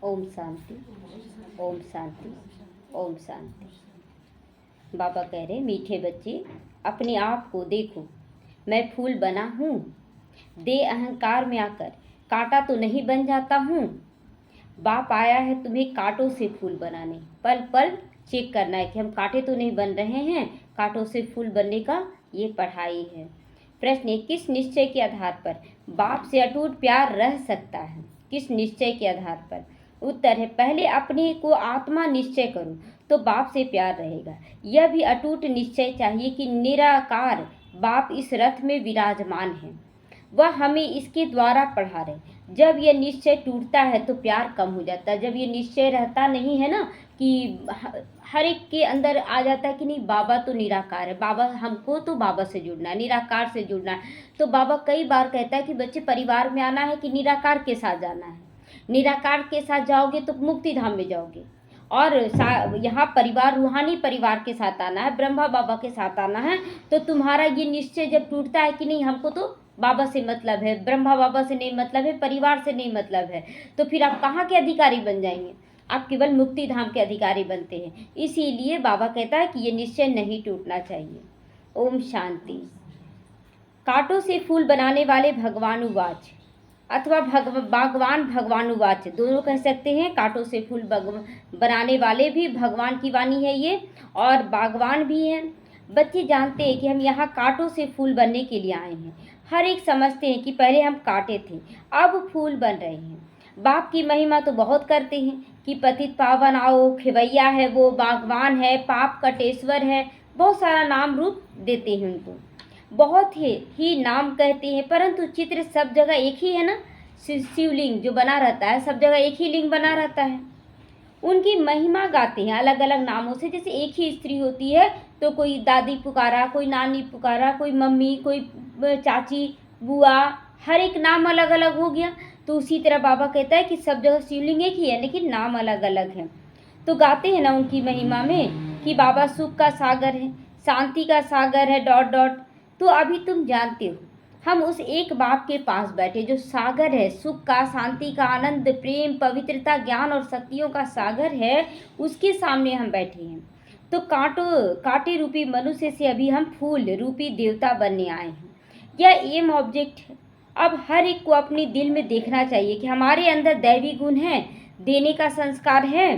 ओम शांति, ओम शांति, ओम शांति। बाबा कह रहे, मीठे बच्चे अपने आप को देखो, मैं फूल बना हूँ। दे अहंकार में आकर कांटा तो नहीं बन जाता हूँ। बाप आया है तुम्हें कांटों से फूल बनाने। पल पल चेक करना है कि हम कांटे तो नहीं बन रहे हैं। कांटों से फूल बनने का ये पढ़ाई है। प्रश्न है, किस निश्चय के आधार पर बाप से अटूट प्यार रह सकता है? किस निश्चय के आधार पर? उत्तर है, पहले अपने को आत्मा निश्चय करो तो बाप से प्यार रहेगा। यह भी अटूट निश्चय चाहिए कि निराकार बाप इस रथ में विराजमान है, वह हमें इसके द्वारा पढ़ा रहे। जब यह निश्चय टूटता है तो प्यार कम हो जाता है। जब ये निश्चय रहता नहीं है ना कि हर एक के अंदर आ जाता है कि नहीं, बाबा तो निराकार है, बाबा हमको तो बाबा से जुड़ना है, निराकार से जुड़ना है। तो बाबा कई बार कहता है कि बच्चे परिवार में आना है कि निराकार के साथ जाना है। निराकार के साथ जाओगे तो मुक्ति धाम में जाओगे, और यहाँ परिवार रूहानी परिवार के साथ आना है, ब्रह्मा बाबा के साथ आना है। तो तुम्हारा ये निश्चय जब टूटता है कि नहीं, हमको तो बाबा से मतलब है, ब्रह्मा बाबा से नहीं मतलब है, परिवार से नहीं मतलब है, तो फिर आप कहाँ के अधिकारी बन जाएंगे? आप केवल मुक्ति धाम के अधिकारी बनते हैं। इसीलिए बाबा कहता है कि ये निश्चय नहीं टूटना चाहिए। ओम शांति। कांटों से फूल बनाने वाले भगवान उवाच, अथवा बागवान भगवान उवाच, दोनों कह सकते हैं। कांटों से फूल बनाने वाले भी भगवान की वाणी है ये, और बागवान भी हैं। बच्चे जानते हैं कि हम यहाँ कांटों से फूल बनने के लिए आए हैं। हर एक समझते हैं कि पहले हम कांटे थे, अब फूल बन रहे हैं। बाप की महिमा तो बहुत करते हैं कि पतित पावन आओ, खिवैया है वो, बागवान है, पाप कटेश्वर है, बहुत सारा नाम रूप देते हैं उनको, बहुत ही नाम कहते हैं। परंतु चित्र सब जगह एक ही है ना। शिवलिंग जो बना रहता है, सब जगह एक ही लिंग बना रहता है। उनकी महिमा गाते हैं अलग अलग नामों से। जैसे एक ही स्त्री होती है तो कोई दादी पुकारा, कोई नानी पुकारा, कोई मम्मी, कोई चाची, बुआ, हर एक नाम अलग अलग हो गया। तो उसी तरह बाबा कहता है कि सब जगह शिवलिंग एक ही है, लेकिन नाम अलग अलग है। तो गाते हैं ना उनकी महिमा में कि बाबा सुख का सागर है, शांति का सागर है, डॉट डॉट। तो अभी तुम जानते हो, हम उस एक बाप के पास बैठे जो सागर है, सुख का, शांति का, आनंद, प्रेम, पवित्रता, ज्ञान और शक्तियों का सागर है, उसके सामने हम बैठे हैं। तो कांटे रूपी मनुष्य से अभी हम फूल रूपी देवता बनने आए हैं। यह एम ऑब्जेक्ट है। अब हर एक को अपने दिल में देखना चाहिए कि हमारे अंदर दैवी गुण है, देने का संस्कार है,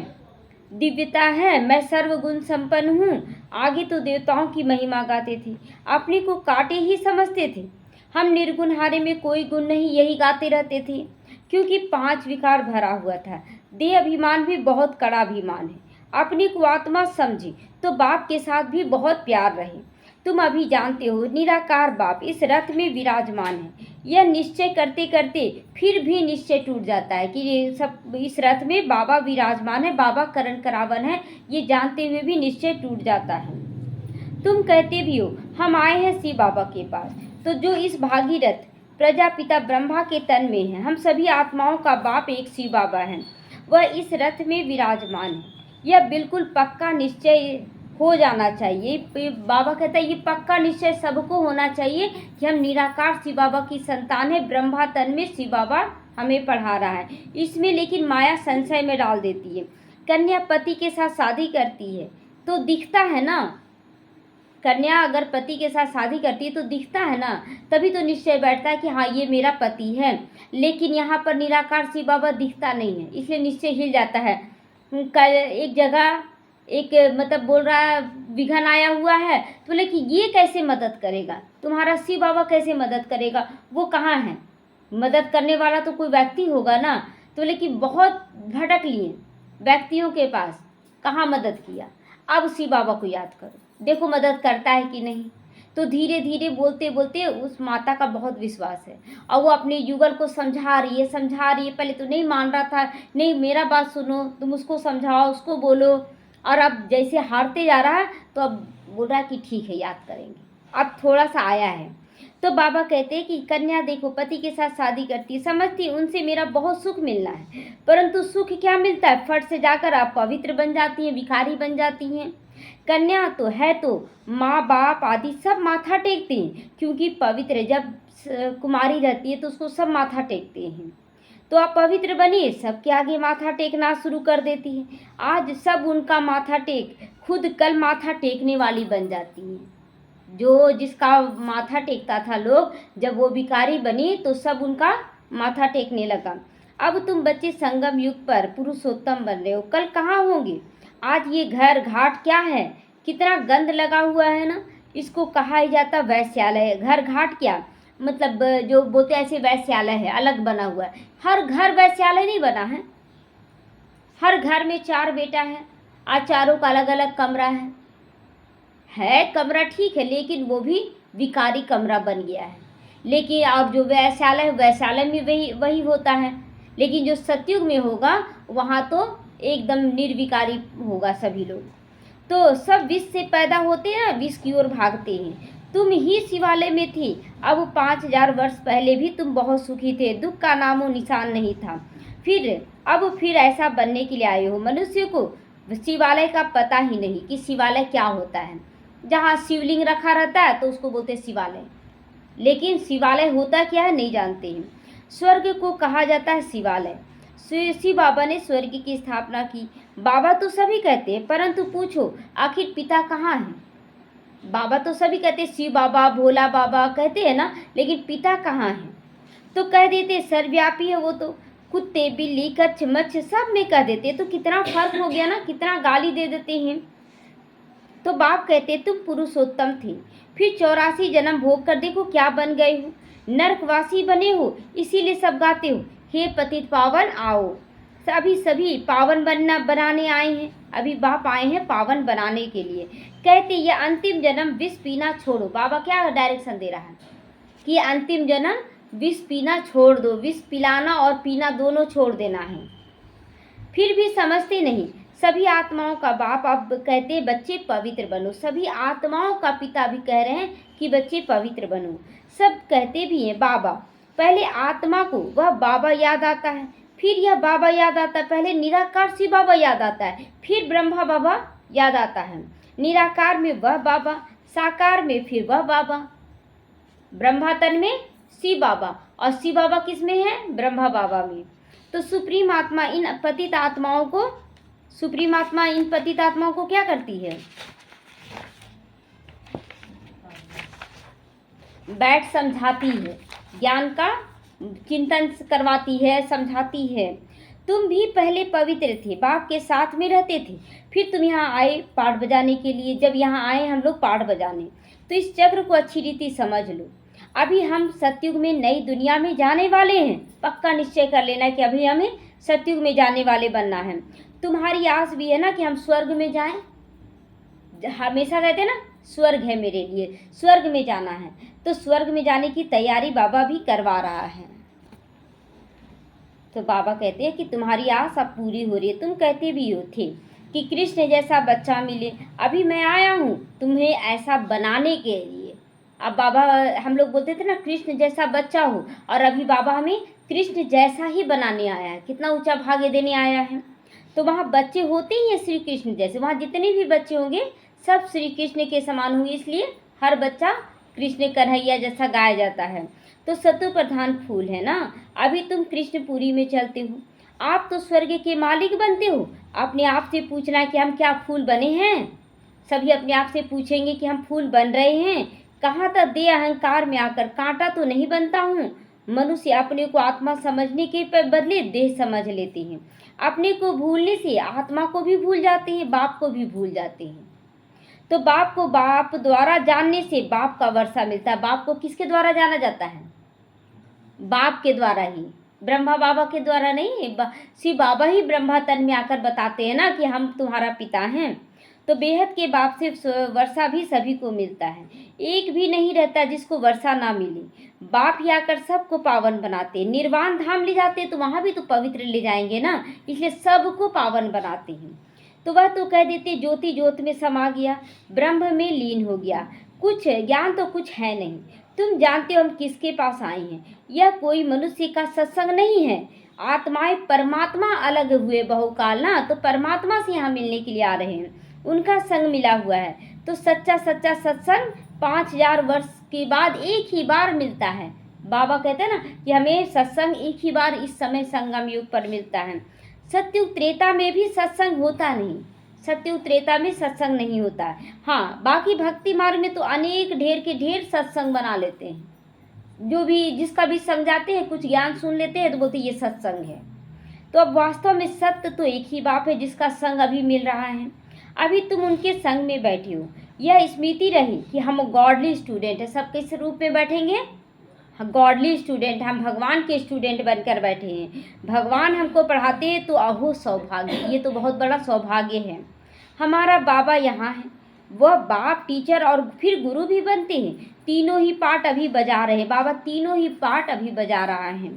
दिव्यता है, मैं सर्वगुण संपन्न हूँ। आगे तो देवताओं की महिमा गाते थे, अपने को कांटे ही समझते थे। हम निर्गुण हारे में कोई गुण नहीं, यही गाते रहते थे, क्योंकि 5 विकार भरा हुआ था। देह अभिमान भी बहुत कड़ा अभिमान है। अपने को आत्मा समझे तो बाप के साथ भी बहुत प्यार रहे। तुम अभी जानते हो निराकार बाप इस रथ में विराजमान है। यह निश्चय करते करते फिर भी निश्चय टूट जाता है कि ये सब इस रथ में बाबा विराजमान है, बाबा करण करावन है, ये जानते हुए भी निश्चय टूट जाता है। तुम कहते भी हो हम आए हैं शिव बाबा के पास, तो जो इस भागीरथ प्रजापिता ब्रह्मा के तन में है, हम सभी आत्माओं का बाप एक शिव बाबा है, वह इस रथ में विराजमान है। यह बिल्कुल पक्का निश्चय हो जाना चाहिए। बाबा कहता है ये पक्का निश्चय सबको होना चाहिए कि हम निराकार शिव बाबा की संतान है, ब्रह्मा तन में शिव बाबा हमें पढ़ा रहा है। इसमें लेकिन माया संशय में डाल देती है। कन्या पति के साथ शादी करती है तो दिखता है ना, कन्या अगर पति के साथ शादी करती है तो दिखता है ना, तभी तो निश्चय बैठता है कि हाँ ये मेरा पति है। लेकिन यहाँ पर निराकार शिव बाबा दिखता नहीं है, इसलिए निश्चय हिल जाता है। कल एक जगह एक मतलब बोल रहा है विघन आया हुआ है, तो बोले कि ये कैसे मदद करेगा, तुम्हारा शिव बाबा कैसे मदद करेगा, वो कहाँ है? मदद करने वाला तो कोई व्यक्ति होगा ना। तो बोले कि बहुत भटक लिए व्यक्तियों के पास, कहाँ मदद किया। अब शिव बाबा को याद करो, देखो मदद करता है कि नहीं। तो धीरे धीरे बोलते बोलते उस माता का बहुत विश्वास है, और वो अपने युगल को समझा रही है। पहले तो नहीं मान रहा था, नहीं मेरा बात सुनो, तुम उसको समझाओ, उसको बोलो। और अब जैसे हारते जा रहा है तो अब बोल रहा है कि ठीक है याद करेंगे, अब थोड़ा सा आया है। तो बाबा कहते हैं कि कन्या देखो पति के साथ शादी करती है, समझती उनसे मेरा बहुत सुख मिलना है, परंतु सुख क्या मिलता है, फट से जाकर आप पवित्र बन जाती हैं, भिखारी बन जाती हैं। कन्या तो है तो माँ बाप आदि सब माथा टेकते हैं, क्योंकि पवित्र जब कुमारी रहती है तो उसको सब माथा टेकते हैं। तो अपवित्र बनी सबके आगे माथा टेकना शुरू कर देती है। आज सब उनका माथा टेक खुद कल माथा टेकने वाली बन जाती हैं। जो जिसका माथा टेकता था लोग, जब वो भिखारी बनी तो सब उनका माथा टेकने लगा। अब तुम बच्चे संगम युग पर पुरुषोत्तम बन रहे हो, कल कहाँ होंगे। आज ये घर घाट क्या है, कितना गंद लगा हुआ है ना। इसको कहा ही जाता वैश्यालय। घर घाट क्या मतलब, जो बोलते ऐसे वैश्यालय है, अलग बना हुआ है। हर घर वैश्यालय नहीं बना है। हर घर में 4 बेटा है, आज चारों का अलग अलग कमरा है कमरा ठीक है, लेकिन वो भी विकारी कमरा बन गया है। लेकिन और जो वैश्यालय में वही होता है, लेकिन जो सतयुग में होगा वहाँ तो एकदम निर्विकारी होगा सभी लोग। तो सब विष से पैदा होते हैं, विष की ओर भागते हैं। तुम ही शिवालय में थी, अब 5000 वर्ष पहले भी तुम बहुत सुखी थे, दुख का नामो निशान नहीं था। फिर ऐसा बनने के लिए आए हो। मनुष्य को शिवालय का पता ही नहीं कि शिवालय क्या होता है। जहाँ शिवलिंग रखा रहता है तो उसको बोलते हैं शिवालय, लेकिन शिवालय होता क्या है नहीं जानते हैं। स्वर्ग को कहा जाता है शिवालय। शिव बाबा ने स्वर्ग की स्थापना की। बाबा तो सभी कहते हैं, परंतु पूछो आखिर पिता कहाँ है। बाबा तो सभी कहते हैं, शिव बाबा भोला बाबा कहते हैं ना, लेकिन पिता कहाँ है। तो कह देते सर्वव्यापी है वो तो। कुत्ते बिल्ली कच्छ मच्छ सब में कह देते, तो कितना फर्क हो गया ना, कितना गाली दे देते हैं। तो बाप कहते तुम पुरुषोत्तम थे, फिर 84 जन्म भोग कर देखो क्या बन गए हो, नरकवासी बने हो, इसीलिए सब गाते हो हे पतित पावन आओ। सभी पावन बनाने आए हैं। अभी बाप आए हैं पावन बनाने के लिए। कहते ये अंतिम जन्म विष पीना छोड़ो। बाबा क्या डायरेक्शन दे रहा है कि अंतिम जन्म विष पीना छोड़ दो, विष पिलाना और पीना दोनों छोड़ देना है। फिर भी समझते नहीं। सभी आत्माओं का बाप अब कहते बच्चे पवित्र बनो। सभी आत्माओं का पिता भी कह रहे हैं कि बच्चे पवित्र बनो। सब कहते भी हैं बाबा। पहले आत्मा को वह बाबा याद आता है, फिर यह बाबा याद आता है। पहले निराकार शिव बाबा याद आता है, फिर ब्रह्मा बाबा याद आता है। निराकार में वह बाबा, साकार में फिर वह बाबा। ब्रह्मा तन में शिव बाबा, और शिव बाबा किस में है, ब्रह्मा बाबा में। तो सुप्रीम आत्मा इन पतित आत्माओं को क्या करती है, बैठ समझाती है, ज्ञान का चिंतन करवाती है, समझाती है। तुम भी पहले पवित्र थे, बाप के साथ में रहते थे, फिर तुम यहाँ आए पाठ बजाने के लिए। जब यहाँ आए हम लोग पाठ बजाने, तो इस चक्र को अच्छी रीति समझ लो। अभी हम सतयुग में नई दुनिया में जाने वाले हैं। पक्का निश्चय कर लेना कि अभी हमें सतयुग में जाने वाले बनना है। तुम्हारी आस भी है ना कि हम स्वर्ग में जाएं। हमेशा कहते हैं ना स्वर्ग है मेरे लिए, स्वर्ग में जाना है। तो स्वर्ग में जाने की तैयारी बाबा भी करवा रहा है। तो बाबा कहते हैं कि तुम्हारी आस अब पूरी हो रही है। तुम कहते भी हो थे कि कृष्ण जैसा बच्चा मिले, अभी मैं आया हूँ तुम्हें ऐसा बनाने के लिए। अब बाबा हम लोग बोलते थे ना कृष्ण जैसा बच्चा हो, और अभी बाबा हमें कृष्ण जैसा ही बनाने आया है। कितना ऊंचा भाग्य देने आया है। तो वहाँ बच्चे होते ही हैं श्री कृष्ण जैसे। वहाँ जितने भी बच्चे होंगे सब श्री कृष्ण के समान होंगे, इसलिए हर बच्चा कृष्ण कन्हैया जैसा गाया जाता है। तो सत्व प्रधान फूल है ना। अभी तुम कृष्णपुरी में चलते हो, आप तो स्वर्ग के मालिक बनते हो। अपने आप से पूछना कि हम क्या फूल बने हैं। सभी अपने आप से पूछेंगे कि हम फूल बन रहे हैं। कहाँ तक दे अहंकार में आकर कांटा तो नहीं बनता हूँ। मनुष्य अपने को आत्मा समझने के बदले देह समझ लेते हैं। अपने को भूलने से आत्मा को भी भूल जाते हैं, बाप को भी भूल जाते हैं। तो बाप को बाप द्वारा जानने से बाप का वर्षा मिलता है। बाप को किसके द्वारा जाना जाता है, बाप के द्वारा ही, ब्रह्मा बाबा के द्वारा नहीं। शिव बाबा ही ब्रह्मा तन में आकर बताते हैं ना कि हम तुम्हारा पिता हैं। तो बेहद के बाप से वर्षा भी सभी को मिलता है। एक भी नहीं रहता जिसको वर्षा ना मिले। बाप ही आकर सबको पावन बनाते। निर्वाण धाम ले जाते तो वहाँ भी तो पवित्र ले जाएंगे ना, इसलिए सबको पावन बनाते हैं। तो वह तो कह देते ज्योति ज्योत में समा गया, ब्रह्म में लीन हो गया। कुछ ज्ञान तो कुछ है नहीं। तुम जानते हो हम किसके पास आए हैं। यह कोई मनुष्य का सत्संग नहीं है। आत्माएं परमात्मा अलग हुए बहुकाल ना, तो परमात्मा से यहाँ मिलने के लिए आ रहे हैं। उनका संग मिला हुआ है। तो सच्चा सच्चा सत्संग 5000 वर्ष के बाद एक ही बार मिलता है। बाबा कहते हैं ना कि हमें सत्संग एक ही बार इस समय संगम युग पर मिलता है। सत्युग त्रेता में भी सत्संग होता नहीं, सत्युग त्रेता में सत्संग नहीं होता है। हाँ, बाकी भक्ति मार्ग में तो अनेक ढेर के ढेर सत्संग बना लेते हैं, जो भी जिसका भी संग जाते हैं, कुछ ज्ञान सुन लेते हैं तो बोलते ये सत्संग है। तो अब वास्तव में सत्य तो एक ही बाप है जिसका संग अभी मिल रहा है। अभी तुम उनके संग में बैठे हो। यह स्मृति रही कि हम गॉडली स्टूडेंट है। सब किस रूप में बैठेंगे? गॉडली स्टूडेंट, हम भगवान के स्टूडेंट बनकर बैठे हैं। भगवान हमको पढ़ाते हैं तो अहो सौभाग्य, ये तो बहुत बड़ा सौभाग्य है। हमारा बाबा यहाँ है, वह बाप, टीचर और फिर गुरु भी बनते हैं। तीनों ही पार्ट अभी बजा रहे हैं बाबा, तीनों ही पार्ट अभी बजा रहा है।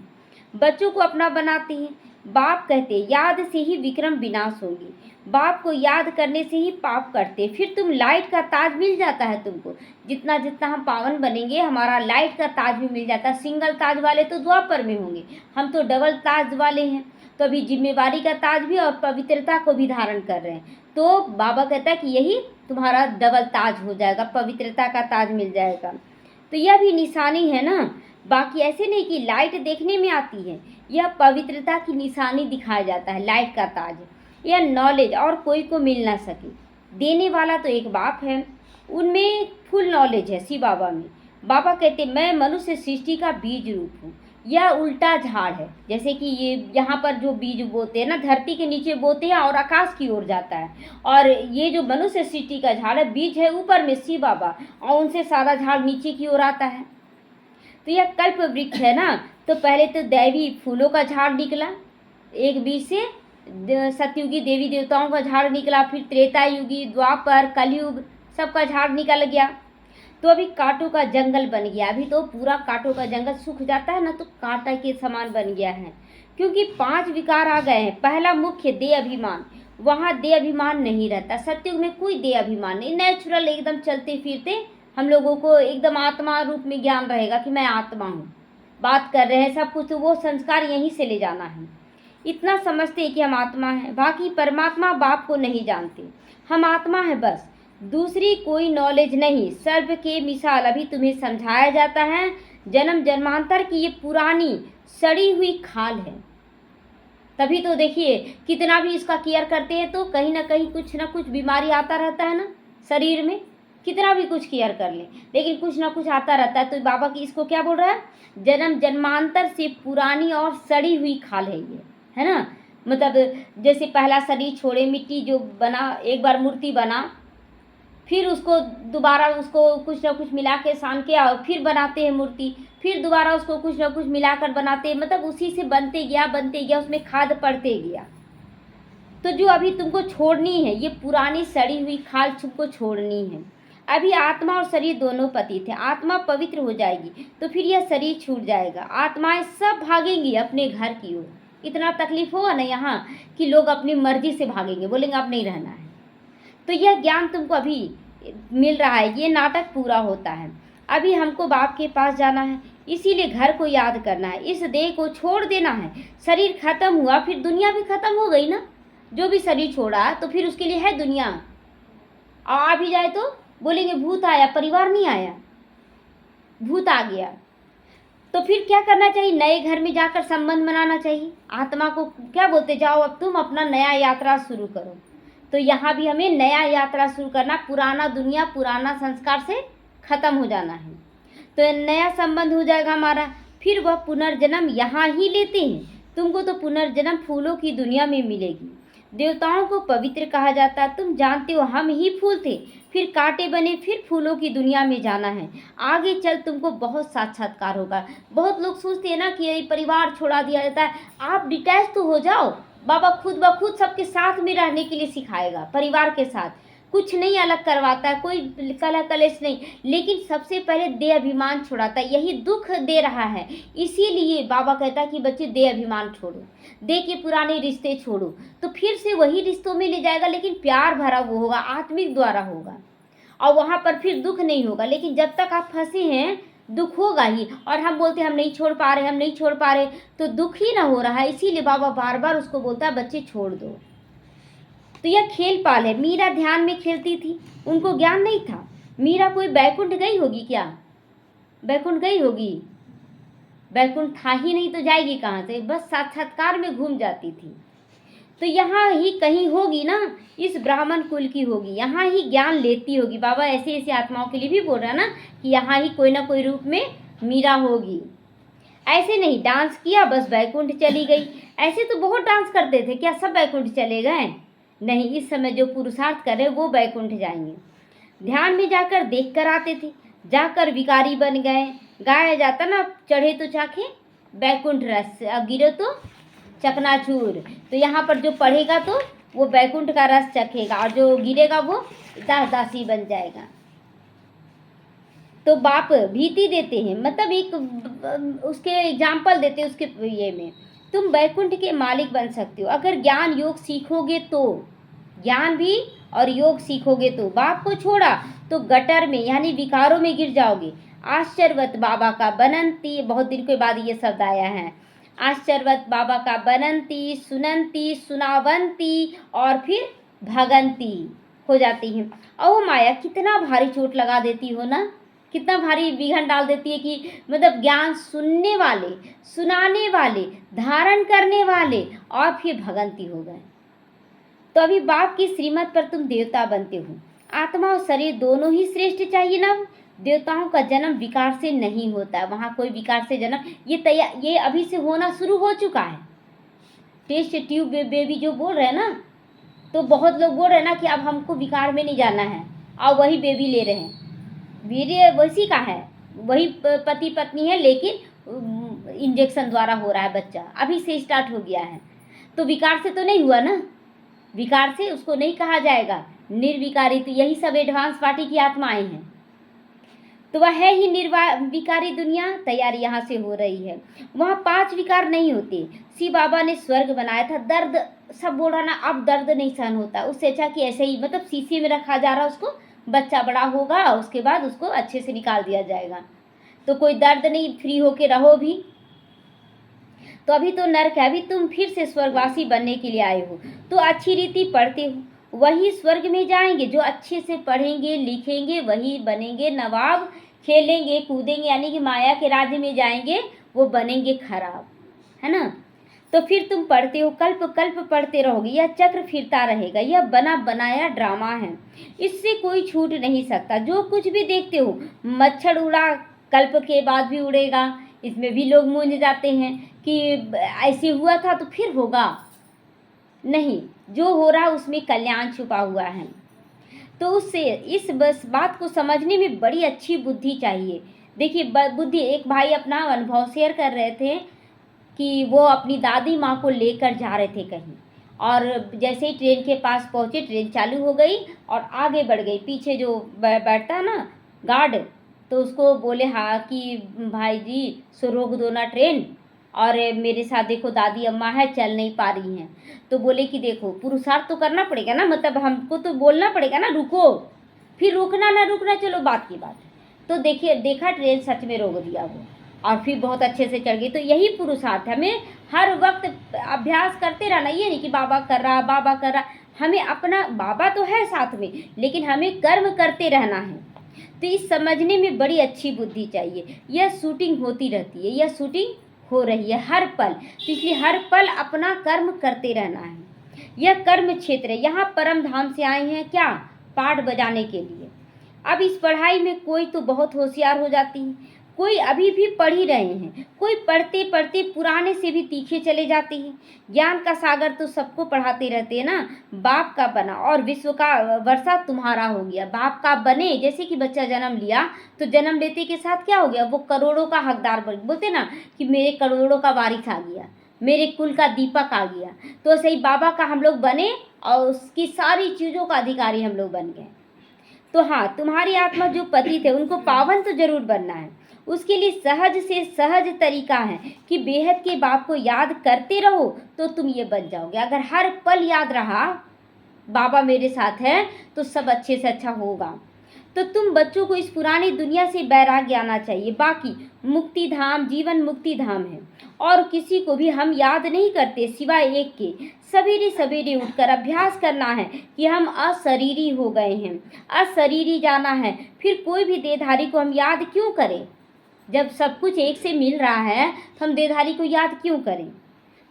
बच्चों को अपना बनाते हैं। बाप कहते याद से ही विक्रम विनाश होगी। बाप को याद करने से ही पाप करते। फिर तुम लाइट का ताज मिल जाता है तुमको। जितना जितना हम पावन बनेंगे हमारा लाइट का ताज भी मिल जाता है। सिंगल ताज वाले तो द्वापर में होंगे, हम तो डबल ताज वाले हैं। तो अभी जिम्मेवारी का ताज भी और पवित्रता को भी धारण कर रहे हैं। तो बाबा कहता है कि यही तुम्हारा डबल ताज हो जाएगा, पवित्रता का ताज मिल जाएगा। तो यह भी निशानी है ना। बाकी ऐसे नहीं कि लाइट देखने में आती है, यह पवित्रता की निशानी दिखाया जाता है, लाइट का ताज। यह नॉलेज और कोई को मिल ना सके। देने वाला तो एक बाप है, उनमें फुल नॉलेज है शिव बाबा में। बाबा कहते मैं मनुष्य सृष्टि का बीज रूप हूँ। यह उल्टा झाड़ है, जैसे कि ये यहाँ पर जो बीज बोते हैं ना, धरती के नीचे बोते हैं और आकाश की ओर जाता है। और ये जो मनुष्य सृष्टि का झाड़ है, बीज है ऊपर में शिव बाबा, और उनसे सारा झाड़ नीचे की ओर आता है। तो यह कल्प वृक्ष है ना। तो पहले तो दैवी फूलों का झाड़ निकला, एक बीज से सतयुगी देवी देवताओं का झाड़ निकला, फिर त्रेता युगी, द्वापर, कलयुग, सबका झाड़ निकल गया। तो अभी कांटों का जंगल बन गया। अभी तो पूरा कांटों का जंगल सूख जाता है ना, तो कांटा के समान बन गया है, क्योंकि 5 विकार आ गए हैं। पहला मुख्य देह अभिमान, वहाँ देह अभिमान नहीं रहता। सतयुग में कोई देह अभिमान नहीं, नेचुरल एकदम चलते फिरते हम लोगों को एकदम आत्मा रूप में ज्ञान रहेगा कि मैं आत्मा हूँ, बात कर रहे हैं सब कुछ, तो वो संस्कार यहीं से ले जाना है। इतना समझते हैं कि हम आत्मा हैं। बाकी परमात्मा बाप को नहीं जानते, हम आत्मा है बस, दूसरी कोई नॉलेज नहीं। सर्व के मिसाल अभी तुम्हें समझाया जाता है। जन्म जन्मांतर की ये पुरानी सड़ी हुई खाल है। तभी तो देखिए कितना भी इसका केयर करते हैं तो कहीं ना कहीं कुछ ना कुछ बीमारी आता रहता है ना शरीर में। कितना भी कुछ केयर कर ले लेकिन कुछ ना कुछ आता रहता है। तो बाबा की इसको क्या बोल रहा है? जन्म जन्मांतर से पुरानी और सड़ी हुई खाल है ये, है ना। मतलब जैसे पहला शरीर छोड़े, मिट्टी जो बना, एक बार मूर्ति बना, फिर उसको दोबारा उसको कुछ ना कुछ मिला के सान के और फिर बनाते हैं मूर्ति, फिर दोबारा उसको कुछ ना कुछ मिलाकर बनाते हैं। मतलब उसी से बनते गया, उसमें खाद पड़ते गया। तो जो अभी तुमको छोड़नी है, ये पुरानी सड़ी हुई खाल तुमको छोड़नी है। अभी आत्मा और शरीर दोनों पतित है। आत्मा पवित्र हो जाएगी तो फिर यह शरीर छूट जाएगा, आत्माएं सब भागेंगी अपने घर की ओर। इतना तकलीफ होगा ना यहाँ कि लोग अपनी मर्जी से भागेंगे, बोलेंगे अब नहीं रहना है। तो यह ज्ञान तुमको अभी मिल रहा है, ये नाटक पूरा होता है। अभी हमको बाप के पास जाना है, इसीलिए घर को याद करना है, इस देह को छोड़ देना है। शरीर खत्म हुआ फिर दुनिया भी खत्म हो गई ना। जो भी शरीर छोड़ा तो फिर उसके लिए है दुनिया। आ भी जाए तो बोलेंगे भूत आया, परिवार नहीं आया, भूत आ गया। तो फिर क्या करना चाहिए? नए घर में जाकर संबंध बनाना चाहिए। आत्मा को क्या बोलते, जाओ अब तुम अपना नया यात्रा शुरू करो। तो यहाँ भी हमें नया यात्रा शुरू करना, पुराना दुनिया पुराना संस्कार से खत्म हो जाना है। तो नया संबंध हो जाएगा हमारा। फिर वह पुनर्जन्म यहाँ ही लेते हैं। तुमको तो पुनर्जन्म फूलों की दुनिया में मिलेगी। देवताओं को पवित्र कहा जाता है। तुम जानते हो हम ही फूल थे, फिर कांटे बने, फिर फूलों की दुनिया में जाना है। आगे चल तुमको बहुत साक्षात्कार होगा। बहुत लोग सोचते हैं ना कि ये परिवार छोड़ा दिया जाता है। आप डिटैच तो हो जाओ, बाबा खुद ब खुद सबके साथ में रहने के लिए सिखाएगा। परिवार के साथ कुछ नहीं अलग करवाता है, कोई कलह कलेश नहीं, लेकिन सबसे पहले देह अभिमान छुड़ाता है। यही दुख दे रहा है, इसीलिए बाबा कहता है कि बच्चे देह अभिमान छोड़ो, देह के पुराने रिश्ते छोड़ो। तो फिर से वही रिश्तों में ले जाएगा, लेकिन प्यार भरा वो होगा, आत्मिक द्वारा होगा, और वहाँ पर फिर दुख नहीं होगा। लेकिन जब तक आप फंसे हैं दुख होगा ही। और हम बोलते हैं हम नहीं छोड़ पा रहे, हम नहीं छोड़ पा रहे, तो दुख ही ना हो रहा है। इसीलिए बाबा बार बार उसको बोलता है बच्चे छोड़ दो। तो यह खेल पाल है। मीरा ध्यान में खेलती थी, उनको ज्ञान नहीं था। मीरा कोई बैकुंठ गई होगी क्या? बैकुंठ गई होगी? वैकुंठ था ही नहीं तो जाएगी कहाँ से, बस साक्षात्कार में घूम जाती थी। तो यहाँ ही कहीं होगी ना, इस ब्राह्मण कुल की होगी, यहाँ ही ज्ञान लेती होगी। बाबा ऐसे ऐसी आत्माओं के लिए भी बोल रहा है ना कि यहाँ ही कोई ना कोई रूप में मीरा होगी। ऐसे नहीं डांस किया बस वैकुंठ चली गई, ऐसे तो बहुत डांस करते थे, क्या सब वैकुंठ चले गए? नहीं, इस समय जो पुरुषार्थ करे वो वैकुंठ जाएंगे। ध्यान में जाकर देख कर आते थे, जाकर विकारी बन गए। गाया जाता ना, चढ़े तो चाखे वैकुंठ रस, अब गिरे तो चकनाचूर। तो यहाँ पर जो पढ़ेगा तो वो वैकुंठ का रस चखेगा, और जो गिरेगा वो दास दासी बन जाएगा। तो बाप भीति देते हैं, मतलब एक उसके एग्जाम्पल देते हैं उसके ये में, तुम वैकुंठ के मालिक बन सकते हो अगर ज्ञान योग सीखोगे तो। ज्ञान भी और योग सीखोगे तो। बाप को छोड़ा तो गटर में यानी विकारों में गिर जाओगे। आश्चर्यवत बाबा का बनंती, बहुत दिन के बाद ये शब्द आया है। आश्चर्यवत बाबा का बनंती, सुनंती, सुनावंती और फिर भगंती हो जाती है। और माया कितना भारी चोट लगा देती हो ना, कितना भारी विघन डाल देती है कि मतलब ज्ञान सुनने वाले, सुनाने वाले, धारण करने वाले और फिर भगंती हो गए। तो अभी बाप की श्रीमत पर तुम देवता बनते हो। आत्मा और शरीर दोनों ही श्रेष्ठ चाहिए ना। देवताओं का जन्म विकार से नहीं होता है, वहाँ कोई विकार से जन्म, ये अभी से होना शुरू हो चुका है। टेस्ट ट्यूब बेबी जो बोल रहे हैं ना, तो बहुत लोग बोल रहे हैं ना कि अब हमको विकार में नहीं जाना है, और वही बेबी ले रहे हैं। वीर्य वैसी का है, वही पति पत्नी है, लेकिन इंजेक्शन द्वारा हो रहा है बच्चा, अभी से स्टार्ट हो गया है। तो विकार से तो नहीं हुआ ना, विकार से उसको नहीं कहा जाएगा। निर्विकारी, तो यही सब एडवांस पार्टी की आत्माएं हैं। तो वह है ही निर्विकारी दुनिया, तैयारी यहाँ से हो रही है। वहाँ 5 विकार नहीं होते। शिव बाबा ने स्वर्ग बनाया था। दर्द सब बोल रहा ना, अब दर्द नहीं सहन होता, उससे अच्छा कि ऐसे ही मतलब शीशे में रखा जा रहा, उसको बच्चा बड़ा होगा उसके बाद उसको अच्छे से निकाल दिया जाएगा, तो कोई दर्द नहीं, फ्री होके रहो भी। तो अभी तो नर्क है, अभी तुम फिर से स्वर्गवासी बनने के लिए आए हो, तो अच्छी रीति पढ़ते हो, वही स्वर्ग में जाएंगे। जो अच्छे से पढ़ेंगे लिखेंगे वही बनेंगे नवाब, खेलेंगे कूदेंगे, यानी कि माया के राज्य में जाएंगे, वो बनेंगे खराब, है ना। तो फिर तुम पढ़ते हो, कल्प कल्प पढ़ते रहोगे, यह चक्र फिरता रहेगा। यह बना बनाया ड्रामा है, इससे कोई छूट नहीं सकता। जो कुछ भी देखते हो, मच्छर उड़ा कल्प के बाद भी उड़ेगा, इसमें भी लोग मूंझ जाते हैं कि ऐसे हुआ था तो फिर होगा। नहीं, जो हो रहा उसमें कल्याण छुपा हुआ है। तो उससे इस बस बात को समझने में बड़ी अच्छी बुद्धि चाहिए। देखिए बुद्धि, एक भाई अपना अनुभव शेयर कर रहे थे कि वो अपनी दादी माँ को लेकर जा रहे थे कहीं, और जैसे ही ट्रेन के पास पहुँचे, ट्रेन चालू हो गई और आगे बढ़ गई। पीछे जो बैठता है ना गार्ड, तो उसको बोले हाँ कि भाई जी सो रोक दो ना ट्रेन, और मेरे साथ देखो दादी अम्मा है, चल नहीं पा रही हैं। तो बोले कि देखो पुरुषार्थ तो करना पड़ेगा ना, मतलब हमको तो बोलना पड़ेगा ना रुको, फिर रुकना ना रुकना चलो बात की बात। तो देखिए देखा ट्रेन सच में रोक दिया वो, और फिर बहुत अच्छे से चढ़ गई। तो यही पुरुषार्थ है, हमें हर वक्त अभ्यास करते रहना। ये नहीं कि बाबा कर रहा बाबा कर रहा, हमें अपना, बाबा तो है साथ में लेकिन हमें कर्म करते रहना है। तो इस समझने में बड़ी अच्छी बुद्धि चाहिए। यह शूटिंग होती रहती है, यह शूटिंग हो रही है हर पल, तो इसलिए हर पल अपना कर्म करते रहना है। यह कर्म क्षेत्र है, यहाँ परम धाम से आए हैं क्या, पाठ बजाने के लिए। अब इस पढ़ाई में कोई तो बहुत होशियार हो जाती है, कोई अभी भी पढ़ ही रहे हैं, कोई पढ़ते पढ़ते पुराने से भी तीखे चले जाते हैं। ज्ञान का सागर तो सबको पढ़ाते रहते हैं ना। बाप का बना और विश्व का वर्षा तुम्हारा हो गया। बाप का बने, जैसे कि बच्चा जन्म लिया तो जन्म लेते के साथ क्या हो गया, वो करोड़ों का हकदार बन, बोलते ना कि मेरे करोड़ों का वारिस आ गया, मेरे कुल का दीपक आ गया। तो सही बाबा का हम लोग बने और उसकी सारी चीज़ों का अधिकारी हम लोग बन गए। तो हाँ, तुम्हारी आत्मा जो पति थे उनको पावन तो जरूर बनना है। उसके लिए सहज से सहज तरीका है कि बेहद के बाप को याद करते रहो तो तुम ये बन जाओगे। अगर हर पल याद रहा बाबा मेरे साथ है तो सब अच्छे से अच्छा होगा। तो तुम बच्चों को इस पुरानी दुनिया से वैराग्य आना चाहिए। बाकी मुक्ति धाम जीवन मुक्ति धाम है, और किसी को भी हम याद नहीं करते सिवाय एक के। सवेरे सवेरे उठकर अभ्यास करना है कि हम अशरीरी हो गए हैं, अशरीरी जाना है। फिर कोई भी देहधारी को हम याद क्यों करें, जब सब कुछ एक से मिल रहा है तो हम देहधारी को याद क्यों करें।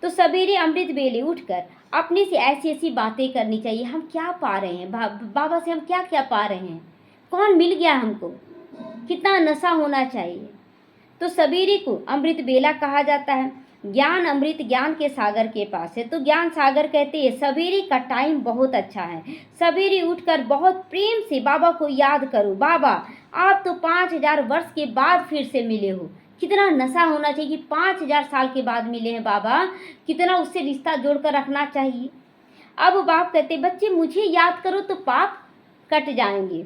तो सवेरे अमृत बेले उठकर अपने से ऐसी ऐसी बातें करनी चाहिए, हम क्या पा रहे हैं, बाबा से हम क्या क्या पा रहे हैं, कौन मिल गया हमको, कितना नशा होना चाहिए। तो सवेरे को अमृत बेला कहा जाता है। ज्ञान अमृत ज्ञान के सागर के पास है, तो ज्ञान सागर कहते हैं सवेरे का टाइम बहुत अच्छा है। सवेरे उठकर बहुत प्रेम से बाबा को याद करो, बाबा आप तो 5000 वर्ष के बाद फिर से मिले हो। कितना नशा होना चाहिए कि 5000 साल के बाद मिले हैं बाबा, कितना उससे रिश्ता जोड़कर रखना चाहिए। अब बाप कहते बच्चे मुझे याद करो तो पाप कट जाएंगे,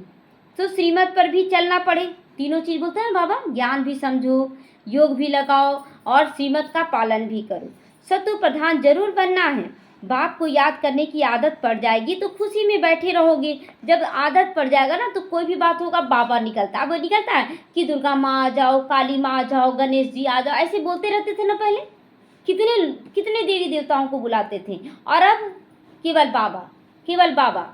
तो श्रीमत पर भी चलना पड़े। तीनों चीज़ बोलते हैं बाबा, ज्ञान भी समझो, योग भी लगाओ और श्रीमत का पालन भी करो। सत्व प्रधान जरूर बनना है। बाप को याद करने की आदत पड़ जाएगी तो खुशी में बैठे रहोगे। जब आदत पड़ जाएगा ना तो कोई भी बात होगा बाबा निकलता है। अब निकलता है कि दुर्गा माँ आ जाओ, काली माँ आ जाओ, गणेश जी आ जाओ, ऐसे बोलते रहते थे ना पहले। कितने कितने देवी देवताओं को बुलाते थे, और अब केवल बाबा, केवल बाबा।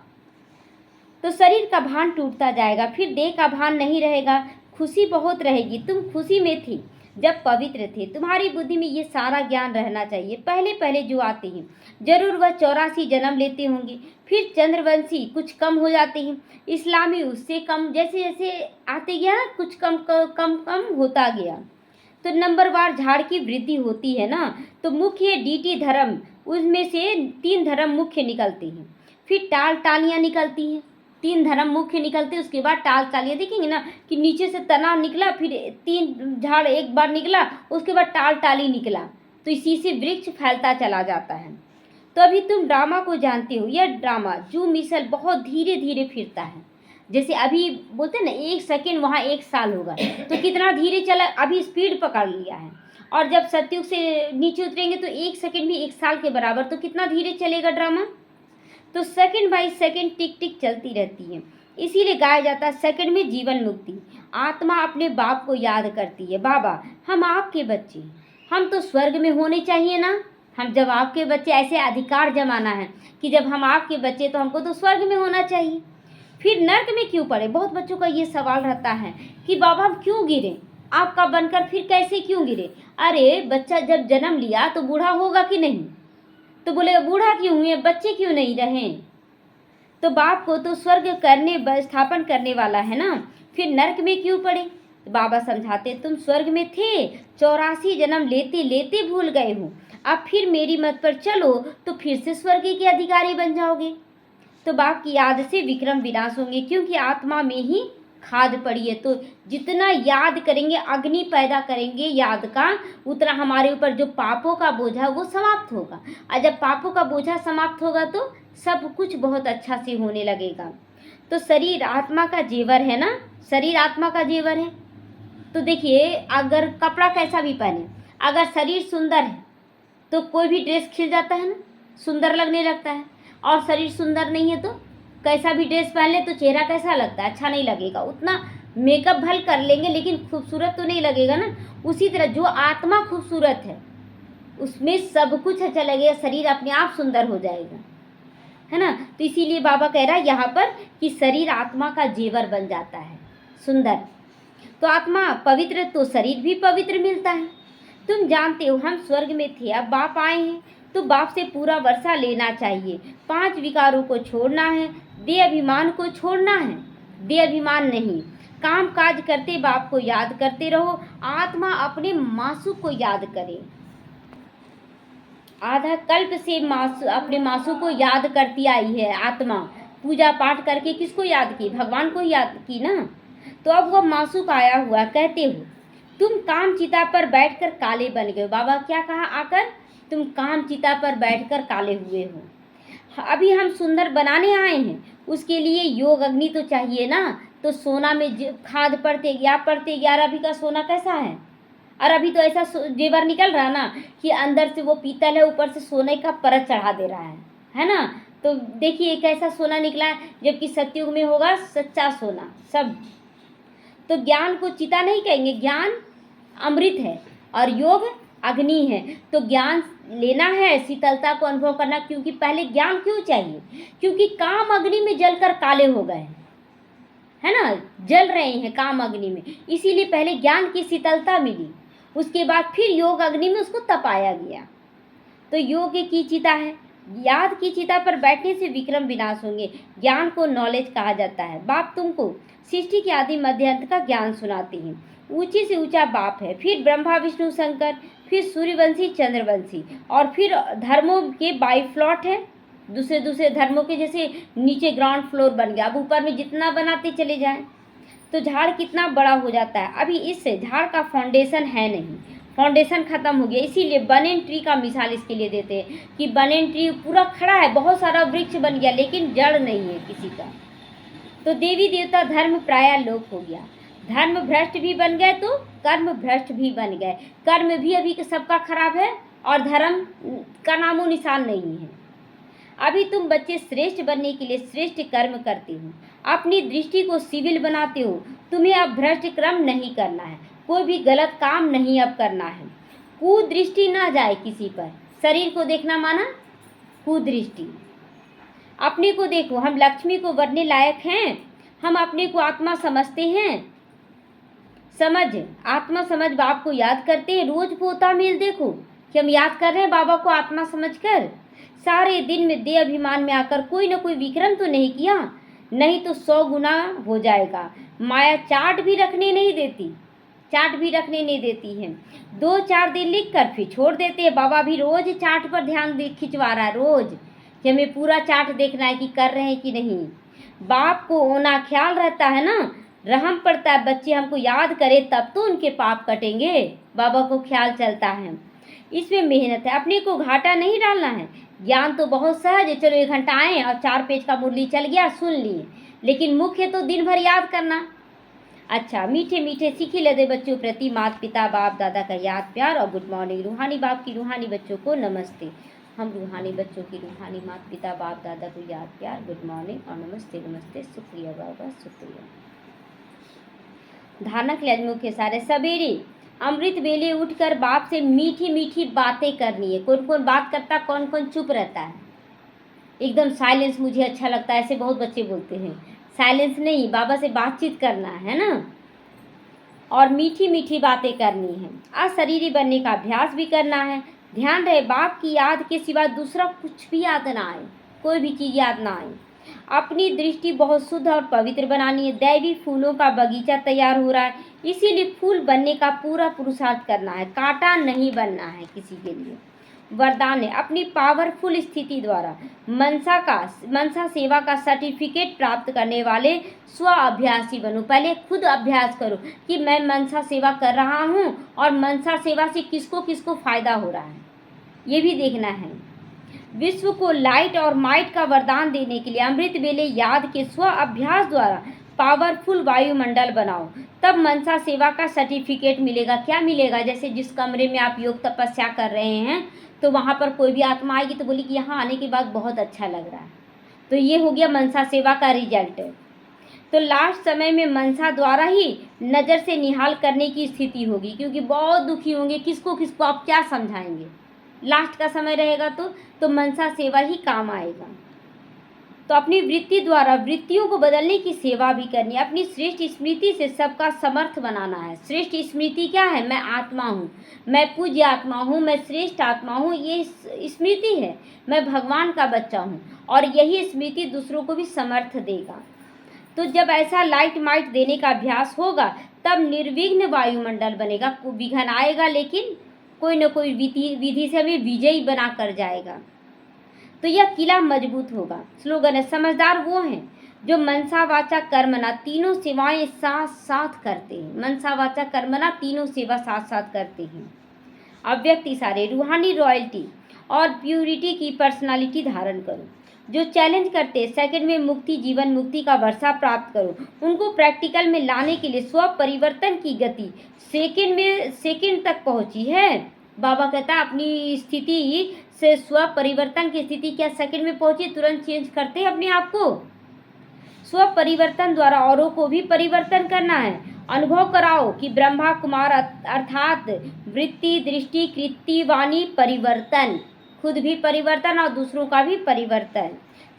तो शरीर का भान टूटता जाएगा, फिर देह का भान नहीं रहेगा। खुशी बहुत रहेगी। तुम खुशी में थी जब पवित्र थे, तुम्हारी बुद्धि में ये सारा ज्ञान रहना चाहिए। पहले पहले जो आते हैं जरूर वह 84 जन्म लेते होंगे, फिर चंद्रवंशी कुछ कम हो जाते हैं, इस्लामी उससे कम, जैसे जैसे आते गया ना कुछ कम कम कम होता गया। तो नंबरवार झाड़ की वृद्धि होती है ना। तो मुख्य डीटी धर्म, उसमें से 3 धर्म मुख्य निकलते हैं, फिर टाल टालियाँ निकलती हैं। 3 धर्म मुख्य निकलते, उसके बाद टाल टालियाँ देखेंगे ना कि नीचे से तना निकला, फिर 3 झाड़ एक बार निकला, उसके बाद टाल टाली निकला, तो इसी से वृक्ष फैलता चला जाता है। तो अभी तुम ड्रामा को जानते हो। यह ड्रामा जो मिसल बहुत धीरे धीरे फिरता है, जैसे अभी बोलते हैं ना 1 सेकेंड वहाँ 1 साल होगा, तो कितना धीरे चला, अभी स्पीड पकड़ लिया है। और जब सतयुग से नीचे उतरेंगे तो 1 सेकेंड भी 1 साल के बराबर, तो कितना धीरे चलेगा ड्रामा। तो सेकंड बाय सेकंड टिक टिक चलती रहती है। इसीलिए गाया जाता है सेकंड में जीवन मुक्ति। आत्मा अपने बाप को याद करती है, बाबा हम आपके बच्चे, हम तो स्वर्ग में होने चाहिए ना। हम जब आपके बच्चे, ऐसे अधिकार जमाना है कि जब हम आपके बच्चे तो हमको तो स्वर्ग में होना चाहिए, फिर नर्क में क्यों पड़े। बहुत बच्चों का ये सवाल रहता है कि बाबा हम क्यों गिरे, आपका बनकर फिर कैसे क्यों गिरे। अरे बच्चा जब जन्म लिया तो बूढ़ा होगा कि नहीं, तो बोले बूढ़ा क्यों हुए, बच्चे क्यों नहीं रहे। तो बाप को तो स्वर्ग करने स्थापन करने वाला है ना, फिर नरक में क्यों पड़े। तो बाबा समझाते तुम स्वर्ग में थे, 84 जन्म लेते लेते भूल गए हो, अब फिर मेरी मत पर चलो तो फिर से स्वर्ग के अधिकारी बन जाओगे। तो बाप की याद से विक्रम विनाश होंगे, क्योंकि आत्मा में ही खाद पड़ी है। तो जितना याद करेंगे, अग्नि पैदा करेंगे याद का, उतना हमारे ऊपर जो पापों का बोझा वो समाप्त होगा। और जब पापों का बोझा समाप्त होगा तो सब कुछ बहुत अच्छा से होने लगेगा। तो शरीर आत्मा का जेवर है ना, शरीर आत्मा का जेवर है। तो देखिए अगर कपड़ा कैसा भी पहने, अगर शरीर सुंदर है तो कोई भी ड्रेस खिल जाता है ना, सुंदर लगने लगता है। और शरीर सुंदर नहीं है तो कैसा भी ड्रेस पहन ले तो चेहरा कैसा लगता है, अच्छा नहीं लगेगा। उतना मेकअप भल कर लेंगे लेकिन खूबसूरत तो नहीं लगेगा ना। उसी तरह जो आत्मा खूबसूरत है उसमें सब कुछ अच्छा लगेगा, शरीर अपने आप सुंदर हो जाएगा, है ना। तो इसीलिए बाबा कह रहा है यहाँ पर कि शरीर आत्मा का जेवर बन जाता है, सुंदर। तो आत्मा पवित्र तो शरीर भी पवित्र मिलता है। तुम जानते हो हम स्वर्ग में थे, अब बाप आए हैं तो बाप से पूरा वर्षा लेना चाहिए। 5 विकारों को छोड़ना है, देह अभिमान को छोड़ना है, देह अभिमान नहीं। काम काज करते बाप को याद करते रहो। आत्मा अपने मासू को याद करे। आधा कल्प से मासू, अपने मासू को याद करती आई है आत्मा। पूजा पाठ करके किसको याद की, भगवान को याद की ना। तो अब वह मासू का आया हुआ। कहते हो तुम काम चिता पर बैठकर काले बन गए। बाबा क्या कहा आकर, तुम काम चिता पर बैठकर काले हुए हो। अभी हम सुंदर बनाने आए हैं, उसके लिए योग अग्नि तो चाहिए ना। तो सोना में खाद पड़ते 11 का सोना कैसा है, और अभी तो ऐसा जेवर निकल रहा ना कि अंदर से वो पीतल है, ऊपर से सोने का परत चढ़ा दे रहा है ना। तो देखिए कैसा सोना निकला है, जबकि सतयुग में होगा सच्चा सोना सब। तो ज्ञान को चिता नहीं कहेंगे, ज्ञान अमृत है और योग अग्नि है। तो ज्ञान लेना है, शीतलता को अनुभव करना। क्योंकि पहले ज्ञान क्यों चाहिए, क्योंकि काम अग्नि में जलकर काले हो गए, है ना, जल रहे हैं काम अग्नि में। इसीलिए पहले ज्ञान की शीतलता मिली, उसके बाद फिर योग अग्नि में उसको तपाया गया। तो योग की चिता है, याद की चिता पर बैठने से विक्रम विनाश होंगे। ज्ञान को नॉलेज कहा जाता है। बाप तुमको सृष्टि के आदि मध्य अंत का ज्ञान सुनाते हैं। ऊंची से ऊंचा बाप है, फिर ब्रह्मा विष्णु शंकर, फिर सूर्यवंशी चंद्रवंशी, और फिर धर्मों के बाई फ्लॉट है, दूसरे दूसरे धर्मों के। जैसे नीचे ग्राउंड फ्लोर बन गया, अब ऊपर में जितना बनाते चले जाएं तो झाड़ कितना बड़ा हो जाता है। अभी इससे झाड़ का फाउंडेशन है नहीं, फाउंडेशन खत्म हो गया। इसीलिए बनेन ट्री का मिसाल इसके लिए देते हैं कि बनेन ट्री पूरा खड़ा है, बहुत सारा वृक्ष बन गया, लेकिन जड़ नहीं है किसी का। तो देवी देवता धर्म प्राय लोप हो गया। धर्म भ्रष्ट भी बन गए तो कर्म भ्रष्ट भी बन गए। कर्म भी अभी सबका खराब है और धर्म का नामो निशान नहीं है। अभी तुम बच्चे श्रेष्ठ बनने के लिए श्रेष्ठ कर्म करते हो, अपनी दृष्टि को सिविल बनाते हो। तुम्हें अब भ्रष्ट कर्म नहीं करना है, कोई भी गलत काम नहीं अब करना है। कुदृष्टि ना जाए किसी पर। शरीर को देखना माना कुदृष्टि। अपने को देखो, हम लक्ष्मी को वरने लायक हैं, हम अपने को आत्मा समझते हैं। आत्मा समझ बाप को याद करते हैं। रोज पोता मेल देखो कि हम याद कर रहे हैं बाबा को आत्मा समझकर। सारे दिन में देह अभिमान में आकर कोई ना कोई विक्रम तो नहीं किया, नहीं तो 100 गुना हो जाएगा। माया चार्ट भी रखने नहीं देती है। 2-4 दिन लिख कर फिर छोड़ देते हैं। बाबा भी रोज चार्ट पर ध्यान खिंचवा रहा है रोज, कि हमें पूरा चार्ट देखना है कि कर रहे हैं कि नहीं। बाप को होना ख्याल रहता है ना, रहम पड़ता है बच्चे हमको याद करे तब तो उनके पाप कटेंगे। बाबा को ख्याल चलता है, इसमें मेहनत है, अपने को घाटा नहीं डालना है। ज्ञान तो बहुत सहज है, चलो 1 घंटा आए और 4 पेज का मुरली चल गया, सुन लिए, लेकिन मुख्य तो दिन भर याद करना। अच्छा, मीठे मीठे सीखे लदे बच्चों प्रति माता पिता बाप दादा का याद प्यार और गुड मॉर्निंग। रूहानी बाप की रूहानी बच्चों को नमस्ते। हम रूहानी बच्चों की रूहानी माता पिता बाप दादा को याद प्यार, गुड मॉर्निंग और नमस्ते नमस्ते। शुक्रिया बाबा, शुक्रिया। धारणा के लिए मुख्य सारे सवेरे अमृत वेले उठकर बाप से मीठी मीठी बातें करनी है। कौन कौन बात करता, कौन कौन चुप रहता है। एकदम साइलेंस मुझे अच्छा लगता है, ऐसे बहुत बच्चे बोलते हैं। साइलेंस नहीं, बाबा से बातचीत करना है ना, और मीठी मीठी बातें करनी है। अशरीरी बनने का अभ्यास भी करना है। ध्यान रहे बाप की याद के सिवा दूसरा कुछ भी याद ना आए, कोई भी चीज़ याद ना आए। अपनी दृष्टि बहुत शुद्ध और पवित्र बनानी है। दैवी फूलों का बगीचा तैयार हो रहा है, इसीलिए फूल बनने का पूरा पुरुषार्थ करना है, कांटा नहीं बनना है किसी के लिए। वरदान है, अपनी पावरफुल स्थिति द्वारा मनसा सेवा का सर्टिफिकेट प्राप्त करने वाले स्व अभ्यासी बनो। पहले खुद अभ्यास करो कि मैं मनसा सेवा कर रहा हूँ और मनसा सेवा से किसको किसको फायदा हो रहा है, ये भी देखना है। विश्व को लाइट और माइट का वरदान देने के लिए अमृत वेले याद के स्व अभ्यास द्वारा पावरफुल वायुमंडल बनाओ, तब मनसा सेवा का सर्टिफिकेट मिलेगा। क्या मिलेगा? जैसे जिस कमरे में आप योग तपस्या कर रहे हैं तो वहाँ पर कोई भी आत्मा आएगी तो बोली कि यहाँ आने के बाद बहुत अच्छा लग रहा है, तो ये हो गया मनसा सेवा का रिजल्ट। तो लास्ट समय में मनसा द्वारा ही नज़र से निहाल करने की स्थिति होगी, क्योंकि बहुत दुखी होंगे, किसको किसको आप क्या समझाएंगे। लास्ट का समय रहेगा तो मनसा सेवा ही काम आएगा। तो अपनी वृत्ति द्वारा वृत्तियों को बदलने की सेवा भी करनी है। अपनी श्रेष्ठ स्मृति से सबका समर्थ बनाना है। श्रेष्ठ स्मृति क्या है? मैं आत्मा हूँ, मैं पूज्य आत्मा हूँ, मैं श्रेष्ठ आत्मा हूँ, ये स्मृति है। मैं भगवान का बच्चा हूँ, और यही स्मृति दूसरों को भी समर्थ देगा। तो जब ऐसा लाइट माइट देने का अभ्यास होगा तब निर्विघ्न वायुमंडल बनेगा। विघ्न आएगा लेकिन कोई न कोई विधि से हमें विजयी बना कर जाएगा, तो यह किला मजबूत होगा। स्लोगन है, समझदार वो हैं जो मनसा वाचा कर्मना तीनों सेवाएं साथ साथ करते हैं। मनसा वाचा कर्मना तीनों सेवा साथ साथ करते हैं। अव्यक्त इशारे, रूहानी रॉयल्टी और प्यूरिटी की पर्सनालिटी धारण करो। जो चैलेंज करते सेकंड में मुक्ति, जीवन मुक्ति का वर्षा प्राप्त करो, उनको प्रैक्टिकल में लाने के लिए स्व परिवर्तन की गति सेकंड तक पहुंची है। बाबा कहता है अपनी स्थिति से स्व परिवर्तन की स्थिति क्या सेकंड में पहुंची, तुरंत चेंज करते हैं अपने आप को। स्व परिवर्तन द्वारा औरों को भी परिवर्तन करना है। अनुभव कराओ कि ब्रह्मा कुमार अर्थात वृत्ति दृष्टि कृति वाणी परिवर्तन, खुद भी परिवर्तन और दूसरों का भी परिवर्तन।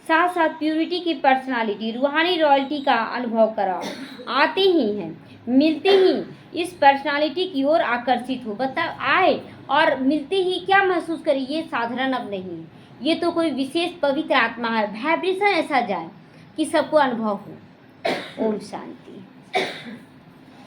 साथ साथ प्यूरिटी की पर्सनालिटी, रूहानी रॉयल्टी का अनुभव कराओ। आते ही हैं, मिलते ही इस पर्सनालिटी की ओर आकर्षित हो। आए और मिलते ही क्या महसूस करें, ये साधारण अब नहीं है, ये तो कोई विशेष पवित्र आत्मा है। वाइब्रेशन ऐसा जाए कि सबको अनुभव हो। ओम शांति।